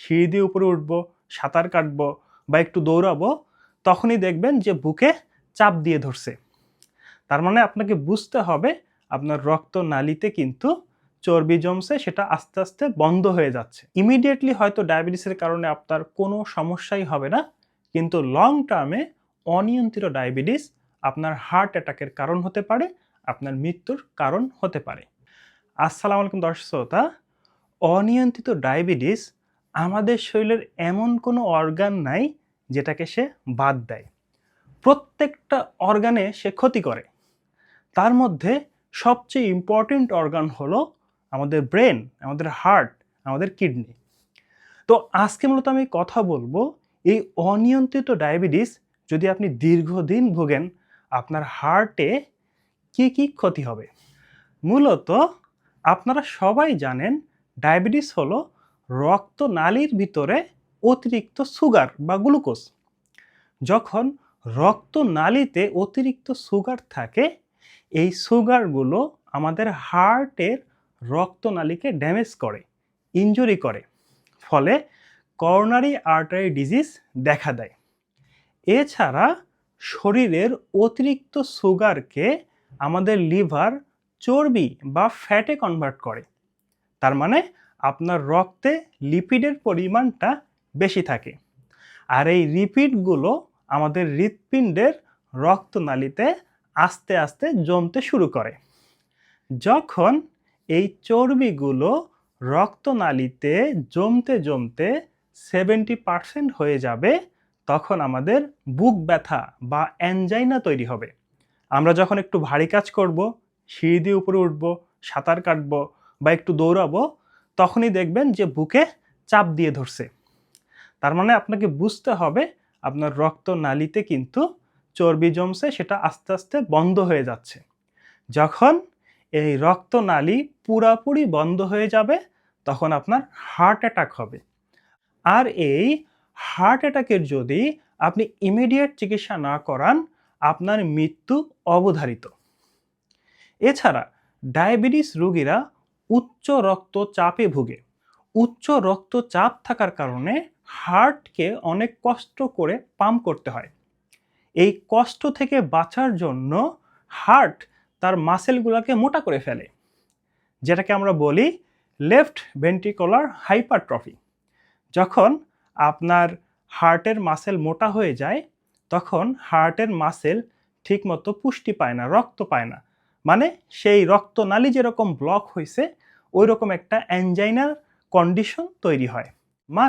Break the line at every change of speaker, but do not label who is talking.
সিঁড়ি দিয়ে উপরে উঠবো, সাঁতার কাটবো বা একটু দৌড়াবো, তখনই দেখবেন যে বুকে চাপ দিয়ে ধরছে। তার মানে আপনাকে বুঝতে হবে আপনার রক্তনালীতে কিন্তু চর্বি জমছে, সেটা আস্তে আস্তে বন্ধ হয়ে যাচ্ছে। ইমিডিয়েটলি হয়তো ডায়াবেটিসের কারণে আপনার কোনো সমস্যাই হবে না, কিন্তু লং টার্মে অনিয়ন্ত্রিত ডায়াবেটিস আপনার হার্ট অ্যাটাকের কারণ হতে পারে, আপনার মৃত্যুর কারণ হতে পারে। আসসালামু আলাইকুম দর্শক শ্রোতা। অনিয়ন্ত্রিত ডায়াবেটিস আমাদের শরীরের এমন কোনো অর্গান নাই যেটাকে সে বাদ দেয়। প্রত্যেকটা অর্গানে সে ক্ষতি করে। তার মধ্যে সবচেয়ে ইম্পর্টেন্ট অর্গান হলো আমাদের ব্রেন, আমাদের হার্ট, আমাদের কিডনি। তো আজকে মূলত আমি কথা বলবো এই অনিয়ন্ত্রিত ডায়াবেটিস যদি আপনি দীর্ঘদিন ভোগেন, আপনার হার্টে কি কি ক্ষতি হবে। মূলত আপনারা সবাই জানেন ডায়াবেটিস হলো রক্তনালীর ভিতরে অতিরিক্ত সুগার বা গ্লুকোজ। যখন রক্তনালীতে অতিরিক্ত সুগার থাকে, এই সুগারগুলো আমাদের হার্টের রক্তনালীকে ড্যামেজ করে, ইনজুরি করে, ফলে করোনারি আর্টারি ডিজিজ দেখা দেয়। এছাড়া শরীরের অতিরিক্ত সুগারকে আমাদের লিভার চর্বি বা ফ্যাটে কনভার্ট করে। তার মানে আপনার রক্তে লিপিডের পরিমাণটা বেশি থাকে, আর এই লিপিডগুলো আমাদের হৃৎপিণ্ডের রক্তনালীতে আস্তে আস্তে জমতে শুরু করে। যখন এই চর্বিগুলো রক্তনালীতে জমতে জমতে 70% হয়ে যাবে, তখন আমাদের বুক ব্যথা বা অ্যানজাইনা তৈরি হবে। আমরা যখন একটু ভারী কাজ করব, সিঁড়ি দিয়ে উপরে উঠব, সাঁতার কাটবো বা একটু দৌড়াবো, তখনই দেখবেন যে বুকে চাপ দিয়ে ধরছে। তার মানে আপনাকে বুঝতে হবে আপনার রক্তনালীতে কিন্তু চর্বি জমছে, সেটা আস্তে আস্তে বন্ধ হয়ে যাচ্ছে। যখন এই রক্তনালী পুরাপুরি বন্ধ হয়ে যাবে, তখন আপনার হার্ট অ্যাটাক হবে। আর এই হার্ট অ্যাটাকের যদি আপনি ইমিডিয়েট চিকিৎসা না করান, আপনার মৃত্যু অবধারিত। এছাড়া ডায়াবেটিস রোগীরা উচ্চ রক্তচাপে ভোগে। উচ্চ রক্তচাপ থাকার কারণে হার্টকে অনেক কষ্ট করে পাম্প করতে হয়। এই কষ্ট থেকে বাঁচার জন্য হার্ট তার মাসেলগুলোকে মোটা করে ফেলে, যেটাকে আমরা বলি লেফট ভেন্ট্রিকুলার হাইপারট্রফি। যখন আপনার হার্টের মাসেল মোটা হয়ে যায়, তখন হার্টের মাসেল ঠিকমতো পুষ্টি পায় না, রক্ত পায় না। মানে সেই রক্তনালী যেরকম ব্লক হয়েছে, ওই রকম একটা অ্যানজাইনার কন্ডিশন তৈরি হয়।